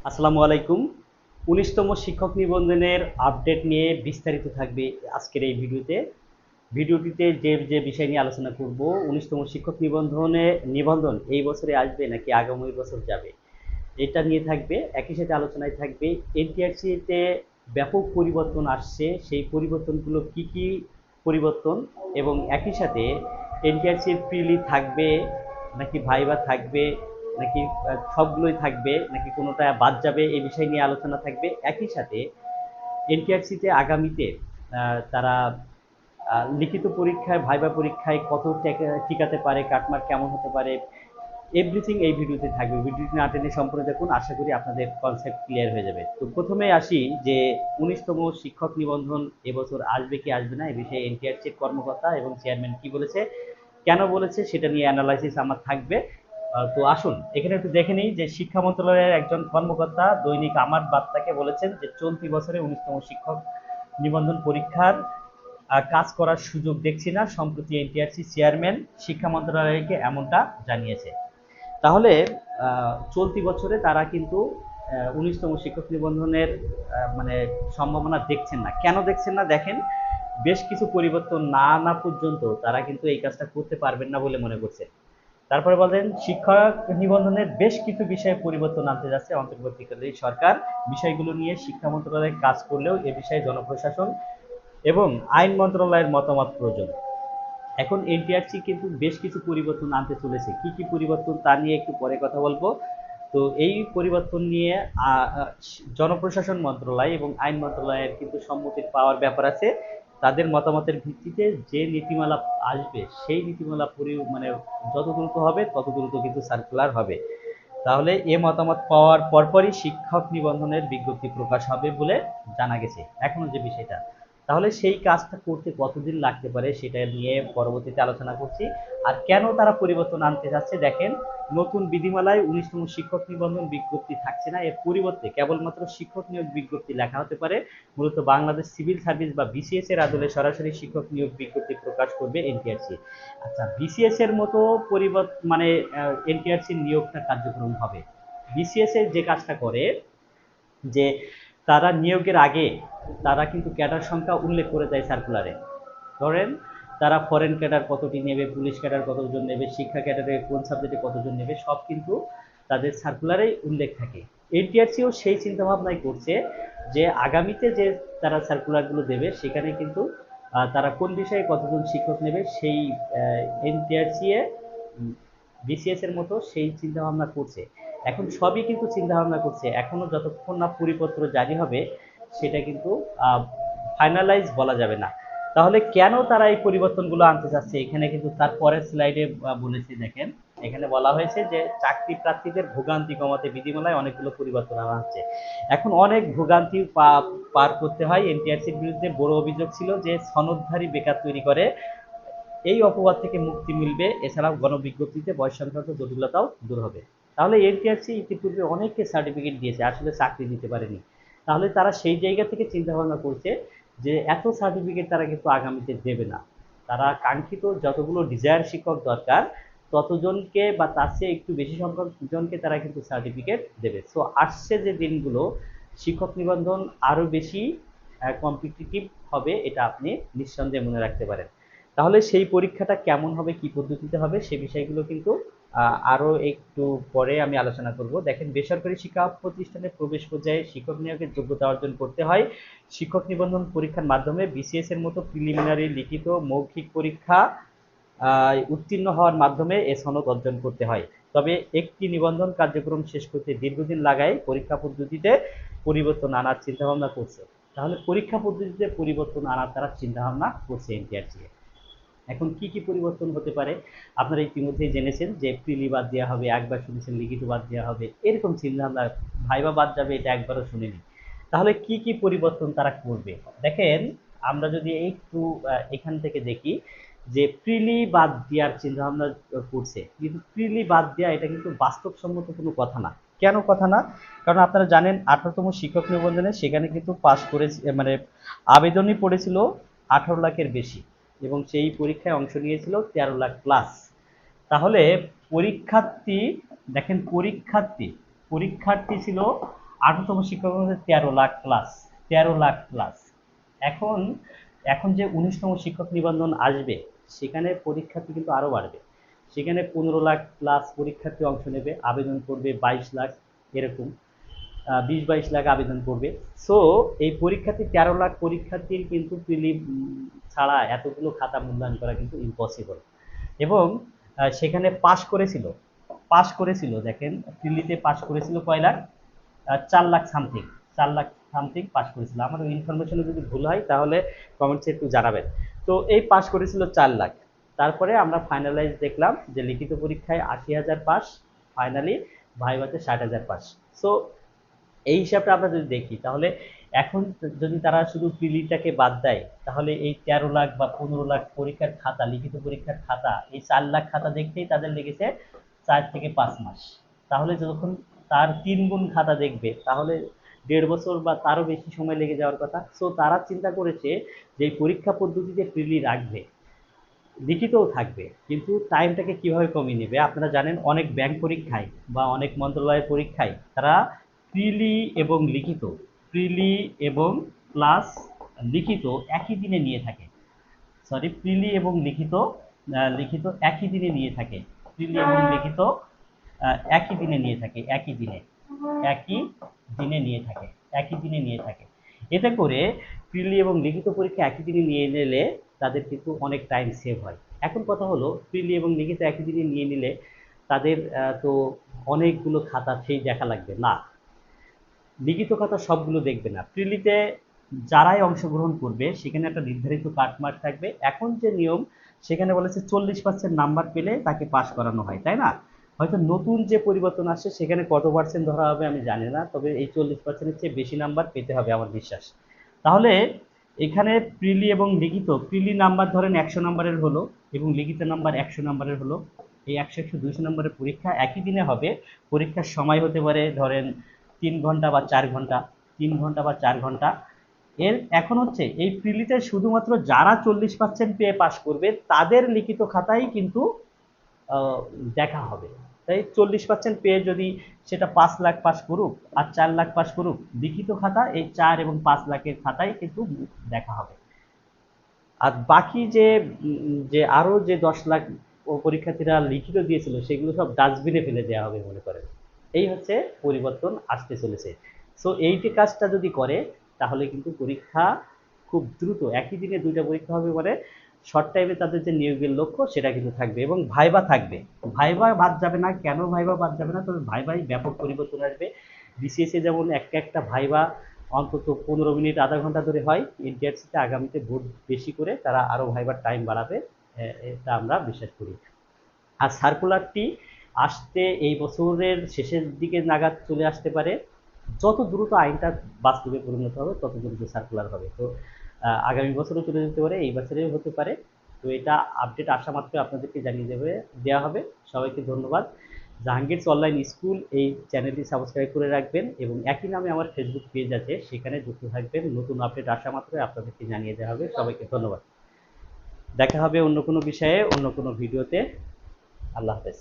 আসসালামু আলাইকুম। ১৯তম শিক্ষক নিবন্ধনের আপডেট নিয়ে বিস্তারিত থাকবে আজকের এই ভিডিওতে। ভিডিওটিতে যে বিষয় নিয়ে আলোচনা করব, ১৯তম শিক্ষক নিবন্ধন এই বছরে আসবে নাকি আগামী বছর যাবে, এটা নিয়ে থাকবে। একই সাথে আলোচনায় থাকবে এনটিআরসিতে ব্যাপক পরিবর্তন আসছে, সেই পরিবর্তনগুলো কি কি পরিবর্তন, এবং একই সাথে এনটিআরসির প্রিলি থাকবে নাকি ভাইবা থাকবে, নাকি সবগুলোই থাকবে, নাকি কোনোটা বাদ যাবে, এই বিষয় নিয়ে আলোচনা থাকবে। একই সাথে এনটিআরসিতে আগামীতে তারা লিখিত পরীক্ষায় ভাইবা পরীক্ষায় কত টিকাতে পারে, কাটমার্ক কেমন হতে পারে, এভরিথিং এই ভিডিওতে থাকবে। ভিডিওটি না টেনে সম্পূর্ণ দেখুন, আশা করি আপনাদের কনসেপ্ট ক্লিয়ার হয়ে যাবে। তো প্রথমে আসি যে ১৯তম শিক্ষক নিবন্ধন এবছর আসবে কি আসবে না, এ বিষয়ে এনটিআরসির কর্মকর্তা এবং চেয়ারম্যান কি বলেছে, কেন বলেছে, সেটা নিয়ে অ্যানালাইসিস আমার থাকবে। তো আসুন এখানে একটু দেখে নিই যে শিক্ষা মন্ত্রণালয়ের একজন কর্মকর্তা দৈনিক আমার বার্তাকে বলেছেন যে চলতি বছরে ১৯তম শিক্ষক নিবন্ধন পরীক্ষার কাজ করার সুযোগ দেখছি না। সম্প্রতি এনটিআরসি চেয়ারম্যান শিক্ষা মন্ত্রণালয়কে এমনটা জানিয়েছে। তাহলে চলতি বছরে তারা কিন্তু ১৯তম শিক্ষক নিবন্ধনের মানে সম্ভাবনা দেখছেন না। কেন দেখছেন না দেখেন, বেশ কিছু পরিবর্তন না আনা পর্যন্ত তারা কিন্তু এই কাজটা করতে পারবেন না বলে মনে করছে। তারপরে বলেন শিক্ষক নিবন্ধনের বেশ কিছু বিষয়ে পরিবর্তন আনতে যাচ্ছে অন্তর্বর্তীকালীন সরকার। বিষয়গুলো নিয়ে শিক্ষা মন্ত্রণালয় কাজ করলেও এ বিষয়ে জনপ্রশাসন এবং আইন মন্ত্রণালয়ের মতামত প্রয়োজন। এখন এনটিআরসি কিন্তু বেশ কিছু পরিবর্তন আনতে চলেছে। কি কি পরিবর্তন তা নিয়ে একটু পরে কথা বলবো। তো এই পরিবর্তন নিয়ে জনপ্রশাসন মন্ত্রণালয় এবং আইন মন্ত্রণালয়ের কিন্তু সম্মতির পাওয়ার ব্যাপার আছে। তাদের মতামতের ভিত্তিতে যে নীতিমালা আসবে সেই নীতিমালা মানে যত দ্রুত হবে তত দ্রুত কিন্তু সার্কুলার হবে। তাহলে এ মতামত পাওয়ার পরপরই শিক্ষক নিবন্ধনের বিজ্ঞপ্তি প্রকাশ হবে বলে জানা গেছে এখনো যে বিষয়টা। তাহলে সেই কাজটা করতে কতদিন লাগতে পারে সেটা নিয়ে পরবর্তীতে আলোচনা করছি। আর কেন তারা পরিবর্তন আনতে যাচ্ছে দেখেন, নতুন বিধিমালায় ১৯তম শিক্ষক নিবন্ধন বিজ্ঞপ্তি থাকছে না, এর পরিবর্তে কেবলমাত্র শিক্ষক নিয়োগ বিজ্ঞপ্তি লেখা হতে পারে। মূলত বাংলাদেশ সিভিল সার্ভিস বা বিসিএস এর আদলে সরাসরি শিক্ষক নিয়োগ বিজ্ঞপ্তি প্রকাশ করবে এনটিআরসি। আচ্ছা, বিসিএস এর মতো পরিবর্তন মানে এনটিআরসি নিয়োগটা কার্যক্রম হবে। বিসিএস এর যে কাজটা করে যে তারা নিয়োগের আগে তারা কিন্তু ক্যাডার সংখ্যা উল্লেখ করে দেয় সার্কুলারে। ধরেন তারা ফরেন ক্যাডার কতটি নেবে, পুলিশ ক্যাডার কতজন নেবে, শিক্ষা ক্যাডারে কোন সাবজেক্টে কতজন নেবে, সব কিন্তু তাদের সার্কুলারেই উল্লেখ থাকে। এনটিআরসিও সেই চিন্তা ভাবনাই করছে যে আগামীতে যে তারা সার্কুলারগুলো দেবে সেখানে কিন্তু তারা কোন বিষয়ে কতজন শিক্ষক নেবে সেই এনটিআরসি এ বিসিএস এর মতো সেই চিন্তা ভাবনা করছে। এখন সবই কিন্তু চিন্তা ভাবনা করছে, এখনো যতক্ষণ না পরিপত্র জারি হবে সেটা কিন্তু ফাইনালাইজ বলা যাবে না। তাহলে কেন তারা এই পরিবর্তনগুলো আনতে চাচ্ছে, এখানে কিন্তু তার পরের স্লাইডে বলেছে। দেখেন এখানে বলা হয়েছে যে চাকরি প্রার্থীদের ভোগান্তি কমাতে বিধিমালায় অনেকগুলো পরিবর্তন আনা হচ্ছে। এখন অনেক ভোগান্তি পার করতে হয়। এনটিআরসির বিরুদ্ধে বড় অভিযোগ ছিল যে সনদধারী বেকার তৈরি করে, এই অপবাদ থেকে মুক্তি মিলবে। এছাড়াও গণবিজ্ঞপ্তিতে বয়স সংক্রান্ত জটিলতাও দূর হবে। তাহলে এনটিআরসি ইতিপূর্বে অনেককে সার্টিফিকেট দিয়েছে, আসলে চাকরি দিতে পারেনি। তাহলে তারা সেই জায়গা থেকে চিন্তা ভাবনা করছে যে এত সার্টিফিকেট তারা কিন্তু আগামীতে দেবে না। তারা কাঙ্ক্ষিত যতগুলো ডিজায়ার শিক্ষক দরকার ততজনকে বা তার চেয়ে একটু বেশি সংখ্যক জনকে তারা কিন্তু সার্টিফিকেট দেবে। সো আসছে যে দিনগুলো শিক্ষক নিবন্ধন আরও বেশি কম্পিটিটিভ হবে, এটা আপনি নিঃসন্দেহে মনে রাখতে পারেন। তাহলে সেই পরীক্ষাটা কেমন হবে, কি পদ্ধতিতে হবে, সে বিষয়গুলো কিন্তু আরও একটু পরে আমি আলোচনা করব। দেখেন বেসরকারি শিক্ষা প্রতিষ্ঠানে প্রবেশ পর্যায়ে শিক্ষক নিয়োগের যোগ্যতা অর্জন করতে হয় শিক্ষক নিবন্ধন পরীক্ষার মাধ্যমে। বিসিএস এর মতো প্রিলিমিনারি লিখিত মৌখিক পরীক্ষা উত্তীর্ণ হওয়ার মাধ্যমে এ সনদ অর্জন করতে হয়। তবে একটি নিবন্ধন কার্যক্রম শেষ করতে দীর্ঘদিন লাগায় পরীক্ষা পদ্ধতিতে পরিবর্তন আনার চিন্তাভাবনা করছে। তাহলে পরীক্ষা পদ্ধতিতে পরিবর্তন আনার তারা চিন্তাভাবনা করছে এনটিআরসি। এখন কি কি পরিবর্তন হতে পারে আপনারা ইতিমধ্যেই জেনেছেন যে প্রিলি বাদ দেওয়া হবে, একবার শুনেছেন লিখিত বাদ দেওয়া হবে, এরকম চিন্তাভাবনা। ভাইবা বাদ যাবে, এটা একবারও শুনিনি। তাহলে কি কি পরিবর্তন তারা করবে দেখেন, আমরা যদি একটু এখান থেকে দেখি যে প্রিলি বাদ দেওয়ার চিন্তাভাবনা করছে, কিন্তু প্রিলি বাদ দেওয়া এটা কিন্তু বাস্তবসম্মত কোনো কথা না। কেন কথা না? কারণ আপনারা জানেন 18তম শিক্ষক নিবন্ধনে সেখানে কিন্তু পাস করেছে, মানে আবেদনই পড়েছিল 18 লাখের বেশি, এবং সেই পরীক্ষায় অংশ নিয়েছিল 13 লাখ প্লাস। তাহলে পরীক্ষার্থী দেখেন, পরীক্ষার্থী ছিল 18তম শিক্ষক নিবন্ধনে 13 লাখ প্লাস, 13 লাখ প্লাস। এখন এখন যে 19তম শিক্ষক নিবন্ধন আসবে সেখানে পরীক্ষার্থী কিন্তু আরও বাড়বে। সেখানে 15 লাখ প্লাস পরীক্ষার্থী অংশ নেবে, আবেদন করবে 22 লাখ, এরকম 20-22 লাখ আবেদন করবে। সো এই পরীক্ষার্থী 13 লাখ পরীক্ষার্থীর কিন্তু প্রিলিম ছাড়া এতগুলো খাতা মূল্যায়ন করা কিন্তু ইম্পসিবল। এবং সেখানে পাস করেছিল দেখেন, প্রিলিতে পাস করেছিল কয় lakh, 4 lakh something, 4 lakh something pass করেছিল। আমার ইনফরমেশনে যদি ভুল হয় তাহলে কমেন্টসে একটু জানাবেন। তো এই পাস করেছিল 4 লাখ। তারপরে আমরা ফাইনালাইজ দেখলাম যে লিখিত পরীক্ষায় 80,000 পাস, ফাইনালি ভাইভাতে 60,000 পাস। সো এই হিসাবটা আমরা যদি দেখি তাহলে এখন যদি তারা শুধু প্রিলিটাকে বাদ দেয় তাহলে এই 13 লাখ বা 15 লাখ পরীক্ষার খাতা, লিখিত পরীক্ষার খাতা, এই 4 লাখ খাতা দেখতেই তাদের লেগেছে 4 থেকে 5 মাস। তাহলে যখন তার 3 গুণ খাতা দেখবে তাহলে 1.5 বছর বা তারও বেশি সময় লেগে যাওয়ার কথা। সো তারা চিন্তা করেছে যে এই পরীক্ষা পদ্ধতিতে প্রিলি রাখবে, লিখিতও থাকবে, কিন্তু টাইমটাকে কিভাবে কমিয়ে নেবে। আপনারা জানেন অনেক ব্যাংক পরীক্ষায় বা অনেক মন্ত্রণালয়ের পরীক্ষায় তারা প্রিলি এবং লিখিত, প্রিলি এবং প্লাস লিখিত একই দিনে নিয়ে থাকে। সরি, প্রিলি এবং লিখিত লিখিত একই দিনে নিয়ে থাকে। প্রিলি এবং লিখিত একই দিনে নিয়ে থাকে, একই দিনে, একই দিনে নিয়ে থাকে, একই দিনে নিয়ে থাকে। এতে করে প্রিলি এবং লিখিত পরীক্ষা একই দিনে নিয়ে নিলে তাদের কিন্তু অনেক টাইম সেভ হয়। এখন কথা হলো প্রিলি এবং লিখিত একই দিনে নিয়ে নিলে তাদের তো অনেকগুলো খাতা সেই দেখা লাগবে না, লিখিত খাতা সবগুলো দেখবে না। প্রিলিতে যারাই অংশগ্রহণ করবে সেখানে একটা নির্ধারিত কাটমার্ক থাকবে। এখন যে নিয়ম সেখানে বলেছে 40% নাম্বার পেলে তাকে পাস করানো হয়, তাই না? হয়তো নতুন যে পরিবর্তন আসছে সেখানে কত পার্সেন্ট ধরা হবে আমি জানি না, তবে এই 40%-এর চেয়ে বেশি নাম্বার পেতে হবে আমার বিশ্বাস। তাহলে এখানে প্রিলি এবং লিখিত, প্রিলি নাম্বার ধরেন 100 নাম্বারের হলো এবং লিখিত নাম্বার 100 নাম্বারের হলো, এই 100-100-200 নাম্বারের পরীক্ষা একই দিনে হবে। পরীক্ষার সময় হতে পারে ধরেন 3 ঘন্টা বা 4 ঘন্টা, 3 ঘন্টা বা 4 ঘন্টা। এখন হচ্ছে এই প্রিলিতে শুধুমাত্র যারা 40% পেয়ে পাস করবে তাদের লিখিত খাতাই কিন্তু দেখা হবে। তাই 40% পেয়ে যদি সেটা 5 লাখ পাস করুক আর 4 লাখ পাস করুক, লিখিত খাতা এই 4 এবং 5 লাখের খাতাই কিন্তু দেখা হবে। আর বাকি যে যে আরো যে 10 লাখ পরীক্ষার্থীরা লিখিত দিয়েছিল সেগুলো সব ডাস্টবিনে ফেলে দেওয়া হবে মনে করেন। এই হচ্ছে পরিবর্তন আসতে চলেছে। সো এইটি কাজটা যদি করে তাহলে কিন্তু পরীক্ষা খুব দ্রুত, একই দিনে 2টা পরীক্ষা হবে, মানে শর্ট টাইমে তাদের যে নিয়োগের লক্ষ্য সেটা কিন্তু থাকবে এবং ভাইবা থাকবে। ভাইবা বাদ যাবে না, কেন ভাইবা বাদ যাবে না? তবে ভাইবাই ব্যাপক পরিবর্তন আসবে। বিসিএসে যেমন একটা ভাইবা অন্তত 15 মিনিট আধা ঘন্টা ধরে হয়, এনটিআরসিতে আগামীতে ভোট বেশি করে তারা আরও ভাইবার টাইম বাড়াবে, এটা আমরা বিশ্বাস করি। আর সার্কুলারটি আসতে এই বছরের শেষের দিকে নাগাদ চলে আসতে পারে। যত দ্রুত আইনটা বাস্তবে পরিণত হবে তত দ্রুত সার্কুলার হবে। তো আগামী বছরও চলে যেতে পারে, এই বছরেও হতে পারে। তো এটা আপডেট আসা মাত্র আপনাদেরকে জানিয়ে দেওয়া হবে। সবাইকে ধন্যবাদ। জাহাঙ্গীরস অনলাইন স্কুল এই চ্যানেলটি সাবস্ক্রাইব করে রাখবেন এবং একই নামে আমার ফেসবুক পেজ আছে, সেখানে যুক্ত থাকবেন। নতুন আপডেট আসা মাত্রই আপনাদেরকে জানিয়ে দেওয়া হবে। সবাইকে ধন্যবাদ। দেখা হবে অন্য কোনো বিষয়ে, অন্য কোনো ভিডিওতে। আল্লাহ হাফেজ।